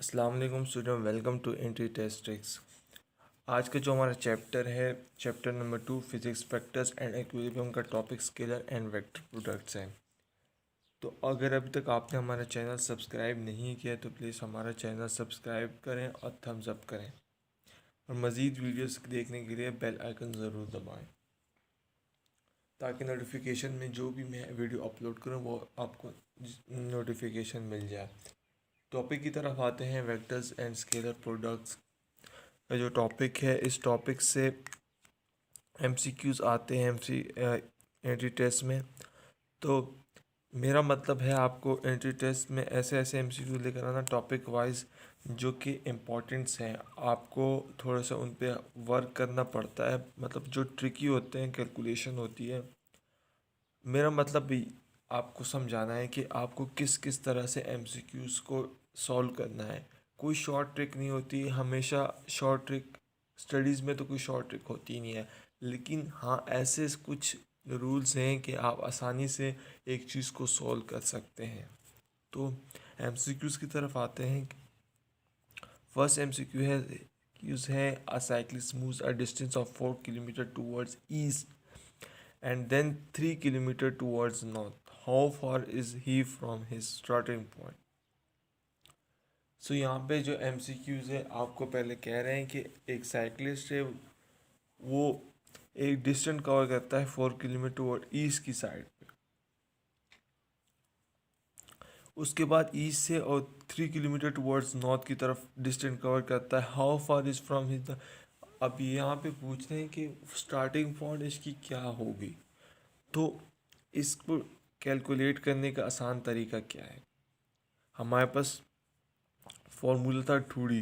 अस्सलाम वालेकुम student, welcome to entry test tricks. आज का जो हमारा चैप्टर है, chapter number 2, physics factors and equilibrium का topic scalar and vector products है। तो अगर अभी तक आपने हमारा चैनल सब्सक्राइब नहीं किया तो प्लीज़ हमारा चैनल सब्सक्राइब करें और थम्स अप करें, और मज़ीद वीडियोस देखने के लिए बेल आइकन ज़रूर दबाएं ताकि नोटिफिकेशन में जो भी मैं वीडियो अपलोड करूं वो आपको नोटिफिकेशन मिल जाए। टॉपिक की तरफ आते हैं, वेक्टर्स एंड स्केलर प्रोडक्ट्स का जो टॉपिक है। इस टॉपिक से एमसीक्यूज़ आते हैं एंट्री टेस्ट में। तो मेरा मतलब है आपको एंट्री टेस्ट में ऐसे ऐसे एमसीक्यू लेकर आना टॉपिक वाइज जो कि इम्पोर्टेंट्स हैं। आपको थोड़ा सा उन पे वर्क करना पड़ता है, मतलब जो ट्रिकी होते हैं, कैलकुलेशन होती है। मेरा मतलब भी आपको समझाना है कि आपको किस किस तरह से एमसीक्यूज़ को सॉल्व करना है। कोई शॉर्ट ट्रिक नहीं होती हमेशा। शॉर्ट ट्रिक स्टडीज़ में तो कोई शॉर्ट ट्रिक होती ही नहीं है, लेकिन हाँ ऐसे कुछ रूल्स हैं कि आप आसानी से एक चीज़ को सॉल्व कर सकते हैं। तो एमसीक्यूज़ की तरफ आते हैं। फर्स्ट एमसीक्यू है यूज है अ cyclist moves a distance of 4 kilometre towards east and then 3 kilometer towards north. How far is he from his starting point? सो यहाँ पे जो एम सी क्यूज़ है आपको पहले कह रहे हैं कि एक साइकिलिस्ट है, वो एक डिस्टेंस कवर करता है 4 किलोमीटर टूवर्ड ईस्ट की साइड पे। उसके बाद ईस्ट से और 3 किलोमीटर टूवर्ड्स नॉर्थ की तरफ डिस्टेंस कवर करता है। How far is from his. अब यहाँ पे पूछते हैं कि स्टार्टिंग पॉइंट इसकी क्या होगी। तो इसको कैलकुलेट करने का आसान तरीका क्या है। हमारे पास फॉर्मूला था 2D,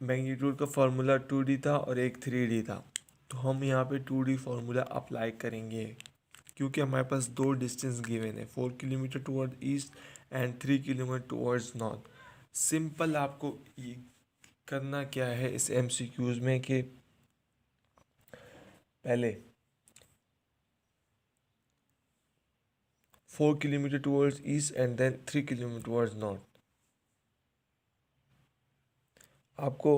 मैग्नीट्यूड का फार्मूला 2D था और एक 3D था। तो हम यहाँ पे 2D फार्मूला अप्लाई करेंगे क्योंकि हमारे पास दो डिस्टेंस गिवन है, 4 kilometre toward east and 3 kilometre towards north. Simple आपको ये करना क्या है इस एमसीक्यूज में कि पहले 4 kilometre towards east and then 3 kilometre towards north. आपको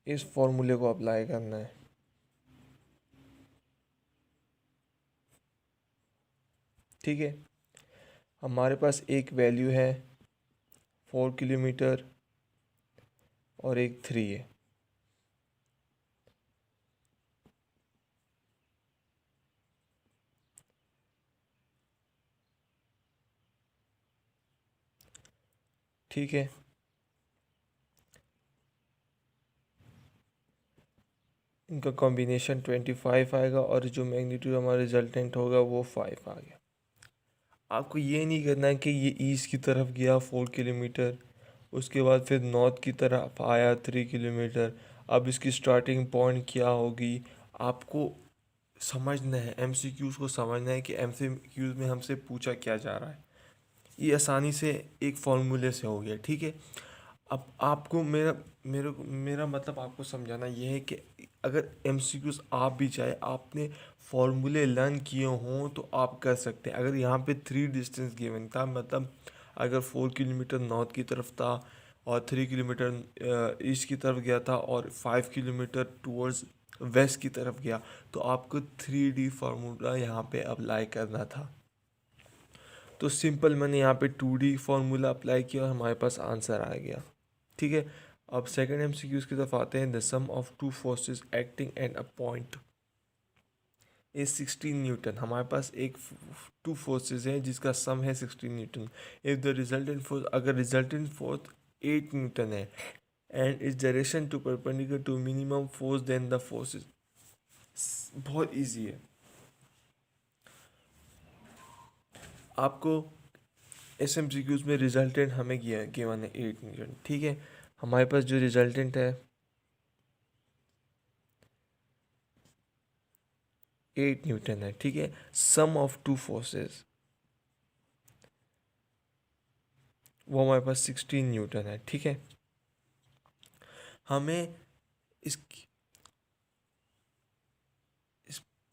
इस फॉर्मूले को अप्लाई करना है। ठीक है, हमारे पास एक वैल्यू है 4 किलोमीटर और एक 3 है। ठीक है, इनका कॉम्बिनेशन 25 आएगा और जो मैग्नीट्यूड हमारा रिजल्टेंट होगा वो 5 आ गया। आपको ये नहीं करना है कि ये ईस्ट की तरफ गया 4 किलोमीटर, उसके बाद फिर नॉर्थ की तरफ आया 3 किलोमीटर। अब इसकी स्टार्टिंग पॉइंट क्या होगी आपको समझना है। एमसीक्यूज़ को समझना है कि एमसीक्यूज़ में हमसे पूछा क्या जा रहा है। ये आसानी से एक फार्मूले से हो गया। ठीक है, अब आपको मेरा मेरे मेरा मतलब आपको समझाना ये है कि अगर एमसीक्यूज़ आप भी चाहे आपने फॉर्मूले लर्न किए हों तो आप कर सकते हैं। अगर यहाँ पे 3 डिस्टेंस गिवन था, मतलब अगर 4 किलोमीटर नॉर्थ की तरफ था और 3 किलोमीटर ईस्ट की तरफ गया था और 5 किलोमीटर टूवर्ड्स वेस्ट की तरफ गया, तो आपको 3D फार्मूला यहाँ पे अप्लाई करना था। तो सिंपल मैंने यहाँ पे 2D फार्मूला अप्लाई किया और हमारे पास आंसर आ गया। ठीक है, अब सेकंड एमसीक्यूज की तरफ आते हैं। The sum of two forces acting at a point is 16 newton. हमारे पास एक टू फोर्सेस हैं जिसका सम है 16 newton. If the resultant force, अगर रिजल्टेंट फोर्स 8 न्यूटन है and is direction to perpendicular to minimum force then the forces. बहुत easy है। आपको एस एम सी क्यूज़ में रिजल्टेंट हमें गिवन है 8 न्यूटन। ठीक है, हमारे पास जो रिजल्टेंट है 8 न्यूटन है। ठीक है, सम ऑफ टू फोर्सेस वो हमारे पास 16 न्यूटन है। ठीक है, हमें इस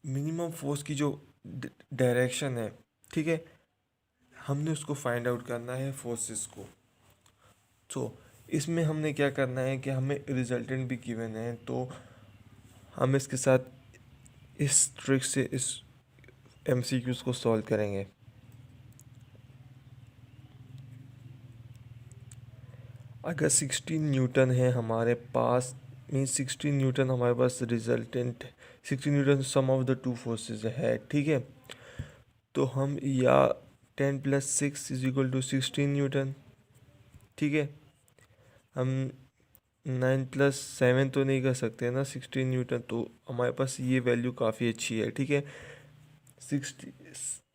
मिनिमम फोर्स की जो डायरेक्शन है, ठीक है, हमने उसको फाइंड आउट करना है फोर्सेस को। इसमें हमने क्या करना है कि हमें रिजल्टेंट भी गिवन है, तो हम इसके साथ इस ट्रिक से इस एमसीक्यूज़ को सॉल्व करेंगे। अगर 16 न्यूटन है हमारे पास, मीन 16 न्यूटन हमारे पास resultant, 16 newton sum of the two forces है, ठीक है। तो हम या 10 plus 6 is equal to 16 newton, ठीक है। हम 9 प्लस 7 तो नहीं कर सकते ना 16 न्यूटन, तो हमारे पास ये वैल्यू काफ़ी अच्छी है, ठीक है।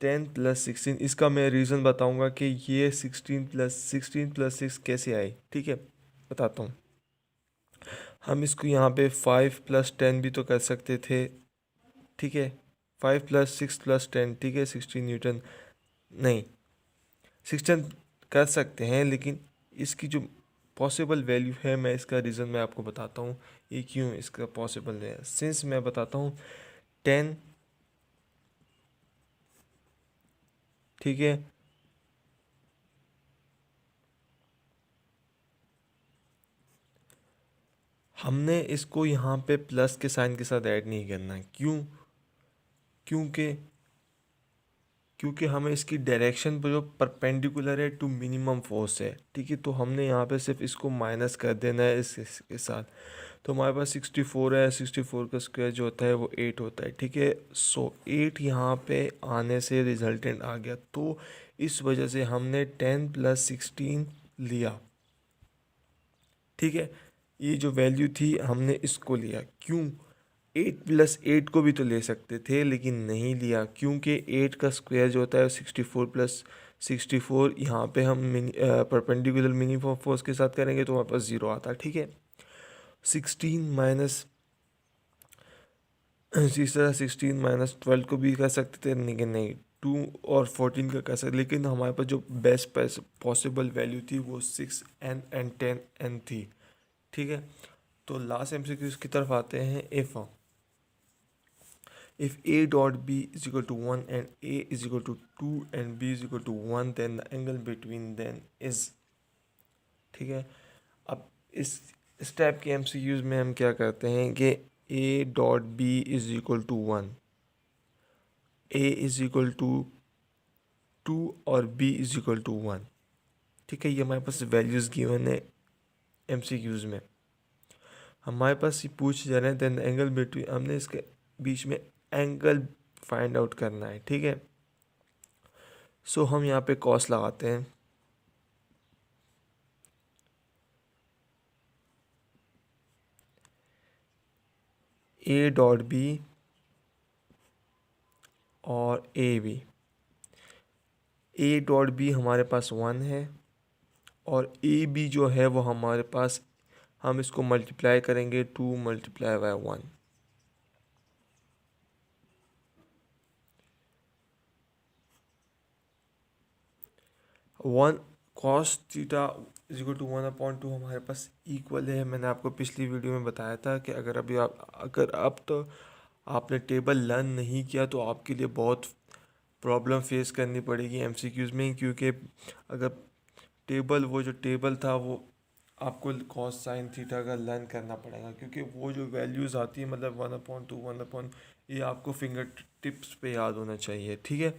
10 प्लस 16, इसका मैं रीज़न बताऊंगा कि ये 16 प्लस 6 कैसे आई, ठीक है, बताता हूँ। हम इसको यहाँ पे 5 प्लस 10 भी तो कर सकते थे, ठीक है। 5 प्लस 6 प्लस 10, ठीक है, 16 न्यूटन नहीं, 16 कर सकते हैं, लेकिन इसकी जो पॉसिबल वैल्यू है, मैं इसका रीज़न मैं आपको बताता हूँ ये क्यों इसका पॉसिबल है। सिंस मैं बताता हूँ 10, ठीक है, हमने इसको यहाँ पे प्लस के साइन के साथ ऐड नहीं करना है। क्यों? क्योंकि क्योंकि हमें इसकी डायरेक्शन पर जो परपेंडिकुलर है टू मिनिमम फोर्स है, ठीक है, तो हमने यहाँ पे सिर्फ इसको माइनस कर देना है इसके साथ। तो हमारे पास 64 है, 64 का स्क्वायर जो होता है वो 8 होता है, ठीक है। सो 8 यहाँ पे आने से रिजल्टेंट आ गया, तो इस वजह से हमने 10 प्लस 16 लिया, ठीक है। ये जो वैल्यू थी हमने इसको लिया। क्यों? 8 प्लस 8 को भी तो ले सकते थे, लेकिन नहीं लिया, क्योंकि 8 का स्क्वायर जो होता है 64 प्लस 64, यहाँ पे हम परपेंडिकुलर मिनिमम फोर्स के साथ करेंगे तो हमारे पास 0 आता है, ठीक है। 16 माइनस, इस तरह 16 माइनस 12 को भी कर सकते थे, लेकिन नहीं, 2 और 14 का कर सकते, लेकिन हमारे पास जो बेस्ट पॉसिबल वैल्यू थी वो 6n 10n थी, ठीक है। तो लास्ट एमसीक्यू की तरफ आते हैं। If A dot B is equal to 1 and A is equal to 2 and B is equal to 1, then the angle between them is, ठीक है। अब इस टाइप के एमसीक्यूज में हम क्या करते हैं कि A dot B is equal to 1, A is equal to 2 और B इज इक्वल टू 1, ठीक है। ये हमारे पास वैल्यूज़ गिवन है एमसीक्यूज में। हमारे पास ये पूछ जा रहे हैं देन एंगल बिटवीन, हमने इसके बीच में एंगल फाइंड आउट करना है, ठीक है। सो हम यहाँ पे कॉस लगाते हैं। ए डॉट बी और A B, A dot B हमारे पास 1 है और ए बी जो है वो हमारे पास, हम इसको मल्टीप्लाई करेंगे 2 multiply by 1, one cos theta is equal to 1/2 हमारे पास इक्वल है। मैंने आपको पिछली वीडियो में बताया था कि अगर अब तो आपने टेबल लर्न नहीं किया तो आपके लिए बहुत प्रॉब्लम फेस करनी पड़ेगी एमसीक्यूज़ में, क्योंकि अगर वो जो टेबल था वो आपको कॉस साइन थीटा का लर्न करना पड़ेगा, क्योंकि वो जो वैल्यूज़ आती है मतलब 1/2 ये आपको फिंगर टिप्स पे याद होना चाहिए, ठीक है।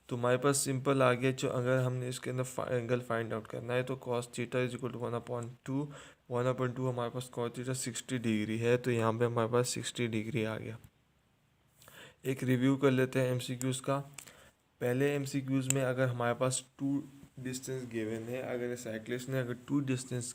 तो हमारे पास सिंपल आ गया, जो अगर हमने इसके अंदर एंगल फाइंड आउट करना है तो cos theta is equal to 1/2 हमारे पास कॉस थीटा 60 डिग्री है, तो यहाँ पे हमारे पास 60 डिग्री आ गया। एक रिव्यू कर लेते हैं एमसीक्यूज़ का। पहले एमसीक्यूज़ में अगर हमारे पास 2 डिस्टेंस गिवन है, अगर साइक्लिस्ट ने अगर 2 डिस्टेंस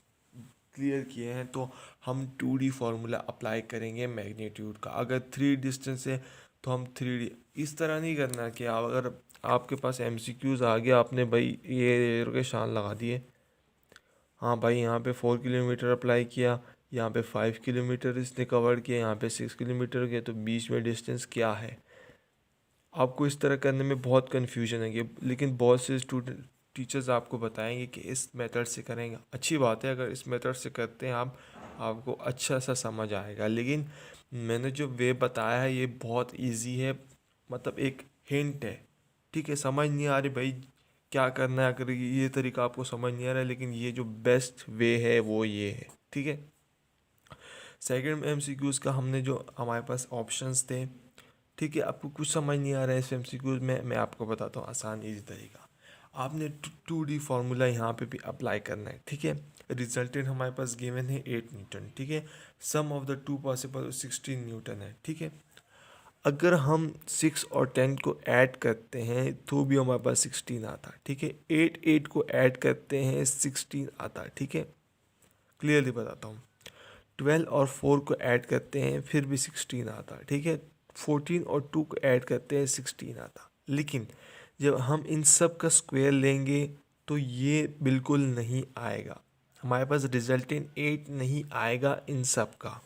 क्लियर किए हैं तो हम 2D फार्मूला अप्लाई करेंगे मैग्नीट्यूड का। अगर 3 डिस्टेंस है तो हम 3D, इस तरह नहीं करना कि अगर आपके पास एमसीक्यूज़ आ गया, आपने भाई ये के शान लगा दिए, हाँ भाई यहाँ पे 4 किलोमीटर अप्लाई किया, यहाँ पे 5 किलोमीटर इसने कवर किया, यहाँ पे 6 किलोमीटर किया, तो बीच में डिस्टेंस क्या है। आपको इस तरह करने में बहुत कन्फ्यूजन है, लेकिन बहुत से स्टूडेंट टीचर्स आपको बताएंगे कि इस मेथड से करेंगे। अच्छी बात है, अगर इस मेथड से करते हैं आपको अच्छा सा समझ आएगा, लेकिन मैंने जो वे बताया है ये बहुत इजी है, मतलब एक हिंट है, ठीक है। समझ नहीं आ रही भाई क्या करना है। अगर ये तरीका आपको समझ नहीं आ रहा है, लेकिन ये जो बेस्ट वे है वो ये है, ठीक है। सेकंड एमसीक्यूज़ का हमने जो हमारे पास ऑप्शंस थे, ठीक है। आपको कुछ समझ नहीं आ रहा है इस एमसीक्यूज़ में, मैं आपको बताता हूँ आसान ईजी तरीका। आपने 2D फार्मूला यहाँ पे भी अप्लाई करना है, ठीक है। रिजल्टेंट हमारे पास गिवन है 8 न्यूटन, ठीक है। Sum of the two possible 16 newton है, ठीक है। अगर हम 6 और 10 को ऐड करते हैं तो भी हमारे पास 16 आता है, ठीक है। 8 को ऐड करते हैं 16 आता है, ठीक है। क्लियरली बताता हूँ। 12 और 4 को ऐड करते हैं फिर भी 16 आता है, ठीक है। 14 और 2 को ऐड करते हैं 16 आता। लेकिन जब हम इन सब का स्क्वायर लेंगे तो ये बिल्कुल नहीं आएगा, हमारे पास रिजल्टेंट 8 नहीं आएगा इन सब का।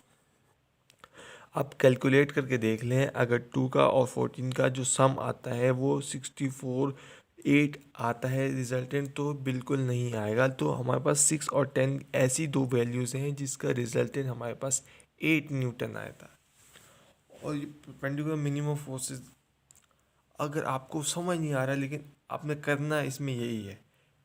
आप कैलकुलेट करके देख लें, अगर 2 का और 14 का जो सम आता है वो 64 8 आता है रिजल्टेंट, तो बिल्कुल नहीं आएगा। तो हमारे पास 6 और 10 ऐसी दो वैल्यूज़ हैं जिसका रिजल्टेंट हमारे पास 8 न्यूटन आया था। और ये परपेंडिकुलर मिनिमम फोर्सेस अगर आपको समझ नहीं आ रहा है, लेकिन आपने करना इसमें यही है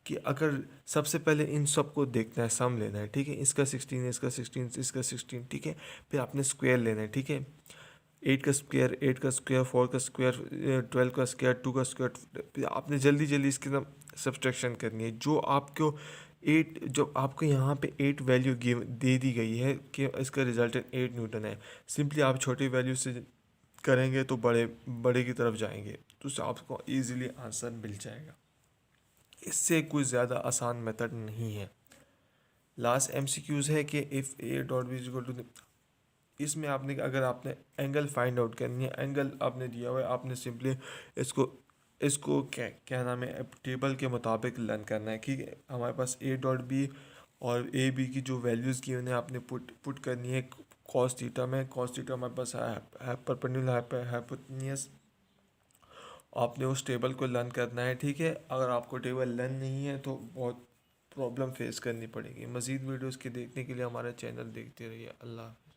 कि अगर सबसे पहले इन सब को देखना है, सम लेना है, ठीक है। इसका 16, इसका 16, इसका 16, ठीक है। फिर आपने स्क्वायर लेना है, ठीक है। 8 का स्क्वायर, 8 का स्क्वायर, 4 का स्क्वायर, 12 का स्क्वायर, 2 का स्क्वायर। फिर आपने जल्दी जल्दी इसके ना सब्सट्रैक्शन करनी है। जो आपको 8, जो आपको यहाँ पे 8 वैल्यू गिव दे दी गई है कि इसका रिजल्टेंट 8 न्यूटन है, सिंपली आप छोटी वैल्यू से करेंगे तो बड़े बड़े की तरफ जाएंगे, तो उससे आपको ईजिली आंसर मिल जाएगा। इससे कोई ज़्यादा आसान मेथड नहीं है। लास्ट एमसीक्यूज़ है कि if A dot B equal to, इसमें आपने अगर आपने एंगल फाइंड आउट करनी है, एंगल आपने दिया हुआ है, आपने सिंपली इसको इसको क्या क्या नाम है टेबल के मुताबिक लर्न करना है कि हमारे पास ए डॉट बी और ए बी की जो वैल्यूज़ की उन्हें आपने पुट करनी है कॉस थीटा में। कॉस थीटा हमारे पास है परपेंडिकुलर हाइपोटेन्यूस, आपने उस टेबल को लर्न करना है, ठीक है। अगर आपको टेबल लर्न नहीं है तो बहुत प्रॉब्लम फेस करनी पड़ेगी। मज़ीद वीडियोज़ के देखने के लिए हमारा चैनल देखते रहिए। अल्लाह।